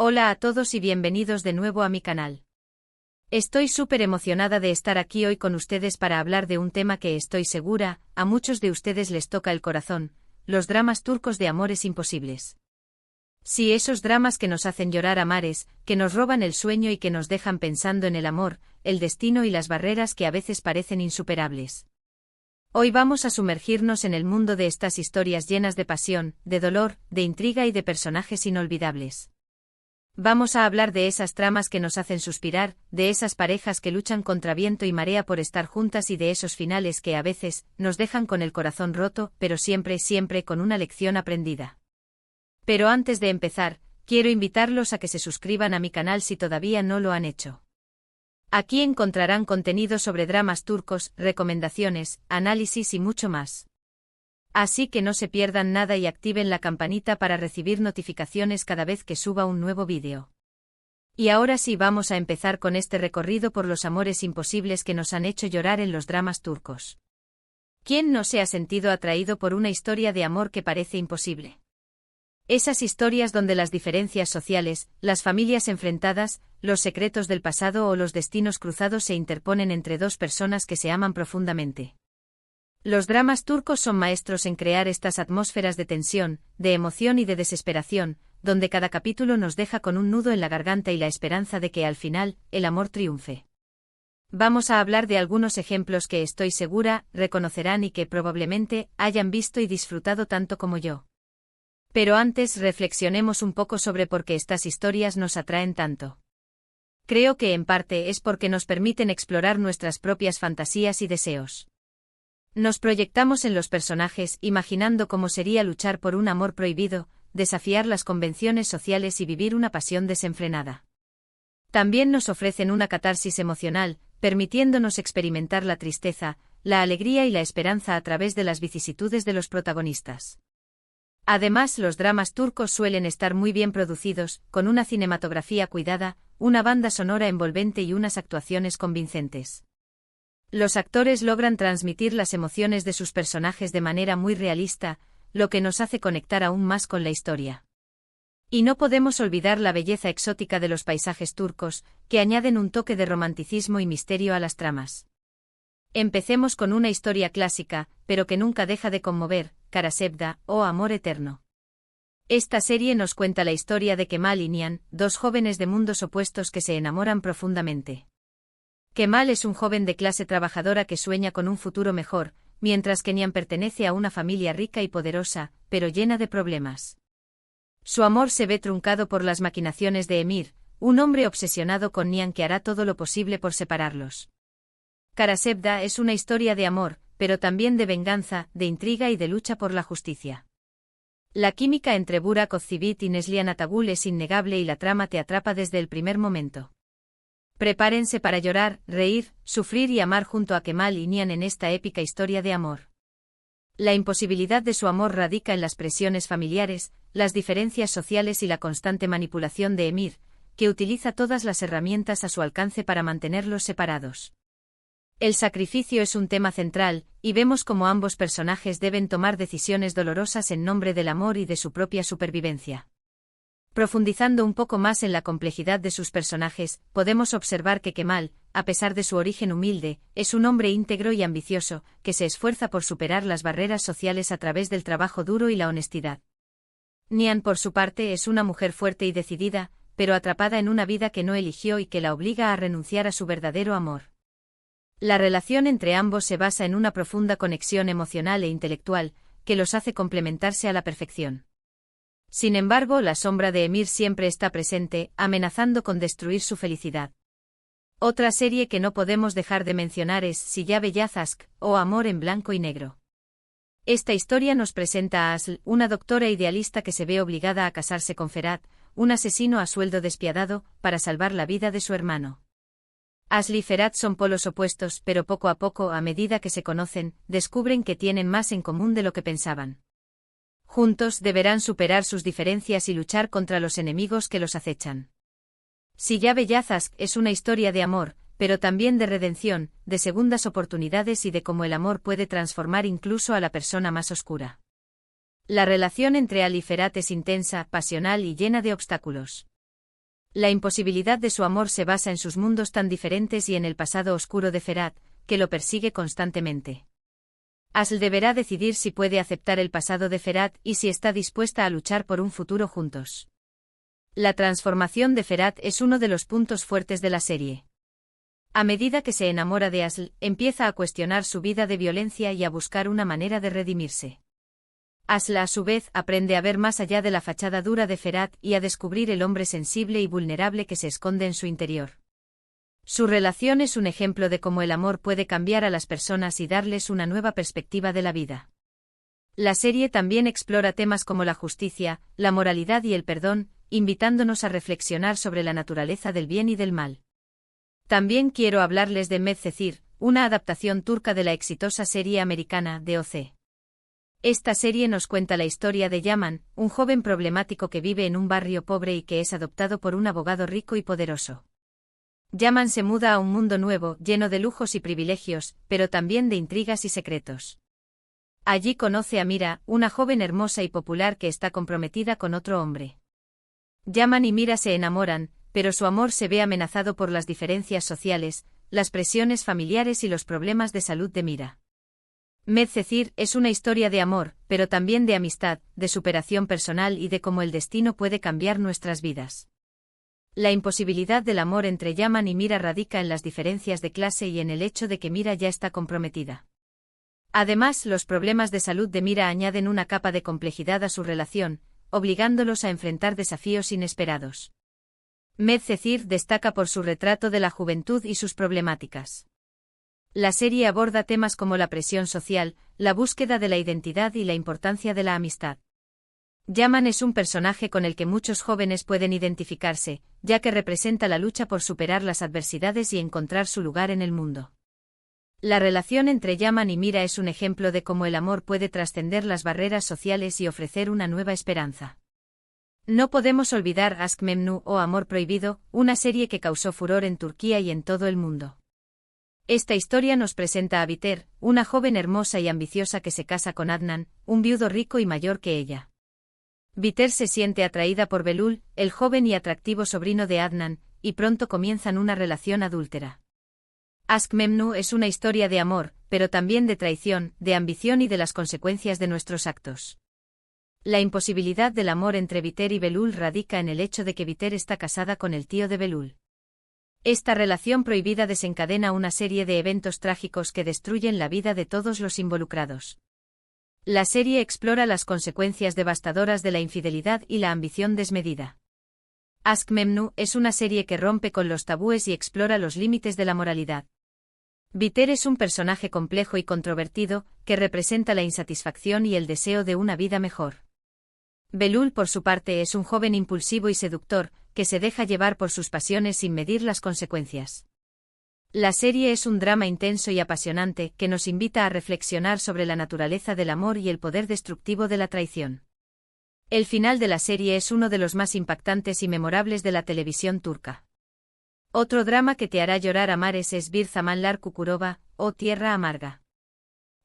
Hola a todos y bienvenidos de nuevo a mi canal. Estoy súper emocionada de estar aquí hoy con ustedes para hablar de un tema que estoy segura, a muchos de ustedes les toca el corazón, los dramas turcos de amores imposibles. Sí, esos dramas que nos hacen llorar a mares, que nos roban el sueño y que nos dejan pensando en el amor, el destino y las barreras que a veces parecen insuperables. Hoy vamos a sumergirnos en el mundo de estas historias llenas de pasión, de dolor, de intriga y de personajes inolvidables. Vamos a hablar de esas tramas que nos hacen suspirar, de esas parejas que luchan contra viento y marea por estar juntas y de esos finales que a veces nos dejan con el corazón roto, pero siempre con una lección aprendida. Pero antes de empezar, quiero invitarlos a que se suscriban a mi canal si todavía no lo han hecho. Aquí encontrarán contenido sobre dramas turcos, recomendaciones, análisis y mucho más. Así que no se pierdan nada y activen la campanita para recibir notificaciones cada vez que suba un nuevo vídeo. Y ahora sí vamos a empezar con este recorrido por los amores imposibles que nos han hecho llorar en los dramas turcos. ¿Quién no se ha sentido atraído por una historia de amor que parece imposible? Esas historias donde las diferencias sociales, las familias enfrentadas, los secretos del pasado o los destinos cruzados se interponen entre dos personas que se aman profundamente. Los dramas turcos son maestros en crear estas atmósferas de tensión, de emoción y de desesperación, donde cada capítulo nos deja con un nudo en la garganta y la esperanza de que al final, el amor triunfe. Vamos a hablar de algunos ejemplos que estoy segura, reconocerán y que probablemente hayan visto y disfrutado tanto como yo. Pero antes reflexionemos un poco sobre por qué estas historias nos atraen tanto. Creo que en parte es porque nos permiten explorar nuestras propias fantasías y deseos. Nos proyectamos en los personajes, imaginando cómo sería luchar por un amor prohibido, desafiar las convenciones sociales y vivir una pasión desenfrenada. También nos ofrecen una catarsis emocional, permitiéndonos experimentar la tristeza, la alegría y la esperanza a través de las vicisitudes de los protagonistas. Además, los dramas turcos suelen estar muy bien producidos, con una cinematografía cuidada, una banda sonora envolvente y unas actuaciones convincentes. Los actores logran transmitir las emociones de sus personajes de manera muy realista, lo que nos hace conectar aún más con la historia. Y no podemos olvidar la belleza exótica de los paisajes turcos, que añaden un toque de romanticismo y misterio a las tramas. Empecemos con una historia clásica, pero que nunca deja de conmover, Karasevda, o Amor Eterno. Esta serie nos cuenta la historia de Kemal y Nihan, dos jóvenes de mundos opuestos que se enamoran profundamente. Kemal es un joven de clase trabajadora que sueña con un futuro mejor, mientras que Nihan pertenece a una familia rica y poderosa, pero llena de problemas. Su amor se ve truncado por las maquinaciones de Emir, un hombre obsesionado con Nihan que hará todo lo posible por separarlos. Karasevda es una historia de amor, pero también de venganza, de intriga y de lucha por la justicia. La química entre Burak Özçivit y Neslihan Atagul es innegable y la trama te atrapa desde el primer momento. Prepárense para llorar, reír, sufrir y amar junto a Kemal y Nihan en esta épica historia de amor. La imposibilidad de su amor radica en las presiones familiares, las diferencias sociales y la constante manipulación de Emir, que utiliza todas las herramientas a su alcance para mantenerlos separados. El sacrificio es un tema central, y vemos cómo ambos personajes deben tomar decisiones dolorosas en nombre del amor y de su propia supervivencia. Profundizando un poco más en la complejidad de sus personajes, podemos observar que Kemal, a pesar de su origen humilde, es un hombre íntegro y ambicioso, que se esfuerza por superar las barreras sociales a través del trabajo duro y la honestidad. Nihan, por su parte, es una mujer fuerte y decidida, pero atrapada en una vida que no eligió y que la obliga a renunciar a su verdadero amor. La relación entre ambos se basa en una profunda conexión emocional e intelectual, que los hace complementarse a la perfección. Sin embargo, la sombra de Emir siempre está presente, amenazando con destruir su felicidad. Otra serie que no podemos dejar de mencionar es Siyah Beyaz Aşk, o Amor en blanco y negro. Esta historia nos presenta a Aslı, una doctora idealista que se ve obligada a casarse con Ferhat, un asesino a sueldo despiadado, para salvar la vida de su hermano. Aslı y Ferhat son polos opuestos, pero poco a poco, a medida que se conocen, descubren que tienen más en común de lo que pensaban. Juntos deberán superar sus diferencias y luchar contra los enemigos que los acechan. Siyah Beyaz Aşk es una historia de amor, pero también de redención, de segundas oportunidades y de cómo el amor puede transformar incluso a la persona más oscura. La relación entre Ali y Ferhat es intensa, pasional y llena de obstáculos. La imposibilidad de su amor se basa en sus mundos tan diferentes y en el pasado oscuro de Ferhat, que lo persigue constantemente. Asl deberá decidir si puede aceptar el pasado de Ferhat y si está dispuesta a luchar por un futuro juntos. La transformación de Ferhat es uno de los puntos fuertes de la serie. A medida que se enamora de Asl, empieza a cuestionar su vida de violencia y a buscar una manera de redimirse. Asl, a su vez, aprende a ver más allá de la fachada dura de Ferhat y a descubrir el hombre sensible y vulnerable que se esconde en su interior. Su relación es un ejemplo de cómo el amor puede cambiar a las personas y darles una nueva perspectiva de la vida. La serie también explora temas como la justicia, la moralidad y el perdón, invitándonos a reflexionar sobre la naturaleza del bien y del mal. También quiero hablarles de Medcezir, una adaptación turca de la exitosa serie americana DOC. Esta serie nos cuenta la historia de Yaman, un joven problemático que vive en un barrio pobre y que es adoptado por un abogado rico y poderoso. Yaman se muda a un mundo nuevo, lleno de lujos y privilegios, pero también de intrigas y secretos. Allí conoce a Mira, una joven hermosa y popular que está comprometida con otro hombre. Yaman y Mira se enamoran, pero su amor se ve amenazado por las diferencias sociales, las presiones familiares y los problemas de salud de Mira. Medcezir es una historia de amor, pero también de amistad, de superación personal y de cómo el destino puede cambiar nuestras vidas. La imposibilidad del amor entre Yaman y Mira radica en las diferencias de clase y en el hecho de que Mira ya está comprometida. Además, los problemas de salud de Mira añaden una capa de complejidad a su relación, obligándolos a enfrentar desafíos inesperados. Medcezir destaca por su retrato de la juventud y sus problemáticas. La serie aborda temas como la presión social, la búsqueda de la identidad y la importancia de la amistad. Yaman es un personaje con el que muchos jóvenes pueden identificarse, ya que representa la lucha por superar las adversidades y encontrar su lugar en el mundo. La relación entre Yaman y Mira es un ejemplo de cómo el amor puede trascender las barreras sociales y ofrecer una nueva esperanza. No podemos olvidar Aşk Memnu o Amor Prohibido, una serie que causó furor en Turquía y en todo el mundo. Esta historia nos presenta a Biter, una joven hermosa y ambiciosa que se casa con Adnan, un viudo rico y mayor que ella. Biter se siente atraída por Belul, el joven y atractivo sobrino de Adnan, y pronto comienzan una relación adúltera. Aşk Memnu es una historia de amor, pero también de traición, de ambición y de las consecuencias de nuestros actos. La imposibilidad del amor entre Biter y Belul radica en el hecho de que Biter está casada con el tío de Belul. Esta relación prohibida desencadena una serie de eventos trágicos que destruyen la vida de todos los involucrados. La serie explora las consecuencias devastadoras de la infidelidad y la ambición desmedida. Aşk Memnu es una serie que rompe con los tabúes y explora los límites de la moralidad. Biter es un personaje complejo y controvertido, que representa la insatisfacción y el deseo de una vida mejor. Belul, por su parte, es un joven impulsivo y seductor, que se deja llevar por sus pasiones sin medir las consecuencias. La serie es un drama intenso y apasionante que nos invita a reflexionar sobre la naturaleza del amor y el poder destructivo de la traición. El final de la serie es uno de los más impactantes y memorables de la televisión turca. Otro drama que te hará llorar a mares es Bir Zamanlar Kukurova, o Tierra Amarga.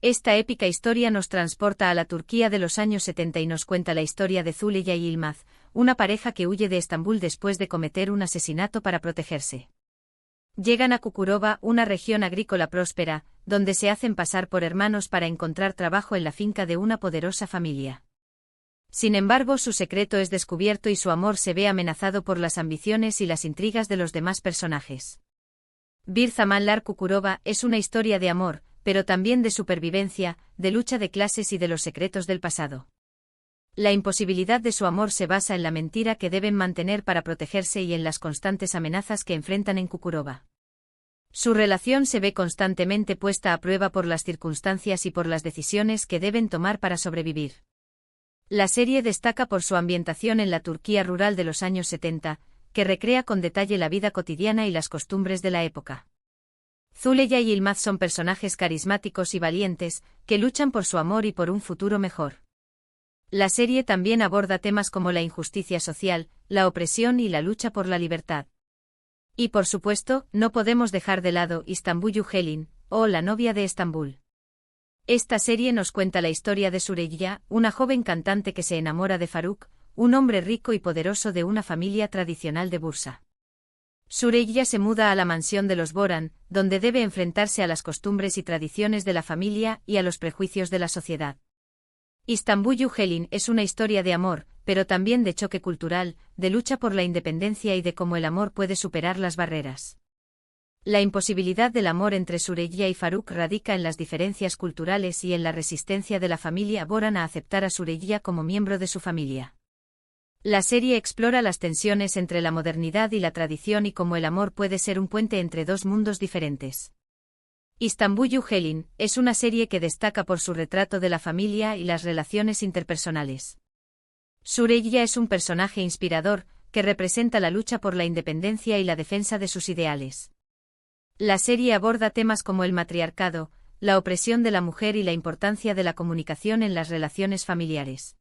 Esta épica historia nos transporta a la Turquía de los años 70 y nos cuenta la historia de Zuleya y Yılmaz, una pareja que huye de Estambul después de cometer un asesinato para protegerse. Llegan a Kukurova, una región agrícola próspera, donde se hacen pasar por hermanos para encontrar trabajo en la finca de una poderosa familia. Sin embargo, su secreto es descubierto y su amor se ve amenazado por las ambiciones y las intrigas de los demás personajes. Bir Zamanlar Kukurova es una historia de amor, pero también de supervivencia, de lucha de clases y de los secretos del pasado. La imposibilidad de su amor se basa en la mentira que deben mantener para protegerse y en las constantes amenazas que enfrentan en Kukurova. Su relación se ve constantemente puesta a prueba por las circunstancias y por las decisiones que deben tomar para sobrevivir. La serie destaca por su ambientación en la Turquía rural de los años 70, que recrea con detalle la vida cotidiana y las costumbres de la época. Zuleya y Yılmaz son personajes carismáticos y valientes, que luchan por su amor y por un futuro mejor. La serie también aborda temas como la injusticia social, la opresión y la lucha por la libertad. Y por supuesto, no podemos dejar de lado İstanbul Helin, o La novia de Estambul. Esta serie nos cuenta la historia de Süreyya, una joven cantante que se enamora de Faruk, un hombre rico y poderoso de una familia tradicional de Bursa. Süreyya se muda a la mansión de los Boran, donde debe enfrentarse a las costumbres y tradiciones de la familia y a los prejuicios de la sociedad. Istanbul'u Helin es una historia de amor, pero también de choque cultural, de lucha por la independencia y de cómo el amor puede superar las barreras. La imposibilidad del amor entre Süreyya y Faruk radica en las diferencias culturales y en la resistencia de la familia Boran a aceptar a Süreyya como miembro de su familia. La serie explora las tensiones entre la modernidad y la tradición y cómo el amor puede ser un puente entre dos mundos diferentes. Istanbul'u Helin es una serie que destaca por su retrato de la familia y las relaciones interpersonales. Süreyya es un personaje inspirador, que representa la lucha por la independencia y la defensa de sus ideales. La serie aborda temas como el matriarcado, la opresión de la mujer y la importancia de la comunicación en las relaciones familiares.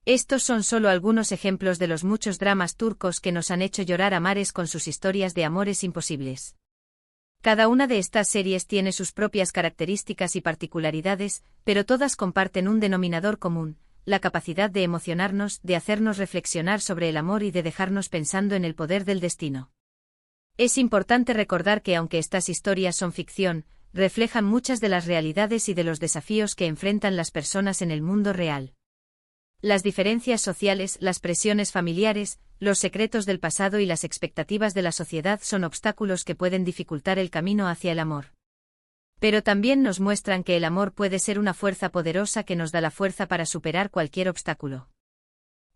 Estos son solo algunos ejemplos de los muchos dramas turcos que nos han hecho llorar a mares con sus historias de amores imposibles. Cada una de estas series tiene sus propias características y particularidades, pero todas comparten un denominador común: la capacidad de emocionarnos, de hacernos reflexionar sobre el amor y de dejarnos pensando en el poder del destino. Es importante recordar que aunque estas historias son ficción, reflejan muchas de las realidades y de los desafíos que enfrentan las personas en el mundo real. Las diferencias sociales, las presiones familiares, los secretos del pasado y las expectativas de la sociedad son obstáculos que pueden dificultar el camino hacia el amor. Pero también nos muestran que el amor puede ser una fuerza poderosa que nos da la fuerza para superar cualquier obstáculo.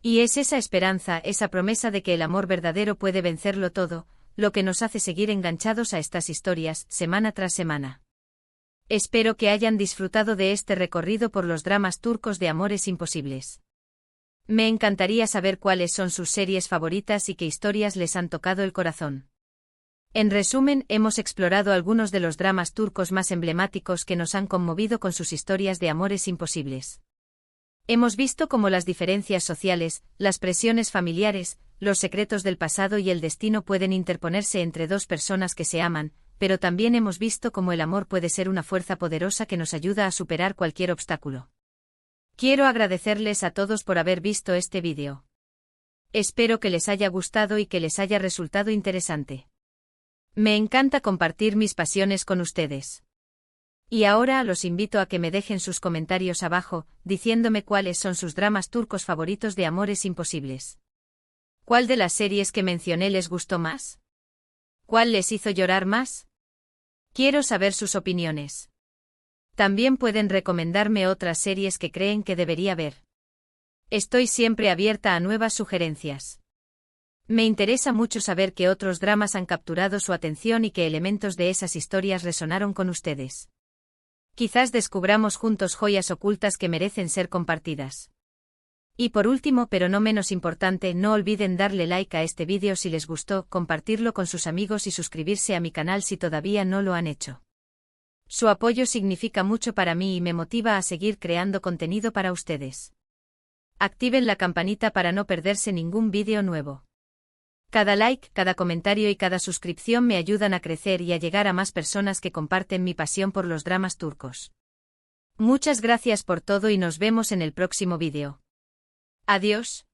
Y es esa esperanza, esa promesa de que el amor verdadero puede vencerlo todo, lo que nos hace seguir enganchados a estas historias, semana tras semana. Espero que hayan disfrutado de este recorrido por los dramas turcos de amores imposibles. Me encantaría saber cuáles son sus series favoritas y qué historias les han tocado el corazón. En resumen, hemos explorado algunos de los dramas turcos más emblemáticos que nos han conmovido con sus historias de amores imposibles. Hemos visto cómo las diferencias sociales, las presiones familiares, los secretos del pasado y el destino pueden interponerse entre dos personas que se aman, pero también hemos visto cómo el amor puede ser una fuerza poderosa que nos ayuda a superar cualquier obstáculo. Quiero agradecerles a todos por haber visto este vídeo. Espero que les haya gustado y que les haya resultado interesante. Me encanta compartir mis pasiones con ustedes. Y ahora los invito a que me dejen sus comentarios abajo, diciéndome cuáles son sus dramas turcos favoritos de amores imposibles. ¿Cuál de las series que mencioné les gustó más? ¿Cuál les hizo llorar más? Quiero saber sus opiniones. También pueden recomendarme otras series que creen que debería ver. Estoy siempre abierta a nuevas sugerencias. Me interesa mucho saber qué otros dramas han capturado su atención y qué elementos de esas historias resonaron con ustedes. Quizás descubramos juntos joyas ocultas que merecen ser compartidas. Y por último, pero no menos importante, no olviden darle like a este vídeo si les gustó, compartirlo con sus amigos y suscribirse a mi canal si todavía no lo han hecho. Su apoyo significa mucho para mí y me motiva a seguir creando contenido para ustedes. Activen la campanita para no perderse ningún vídeo nuevo. Cada like, cada comentario y cada suscripción me ayudan a crecer y a llegar a más personas que comparten mi pasión por los dramas turcos. Muchas gracias por todo y nos vemos en el próximo vídeo. Adiós.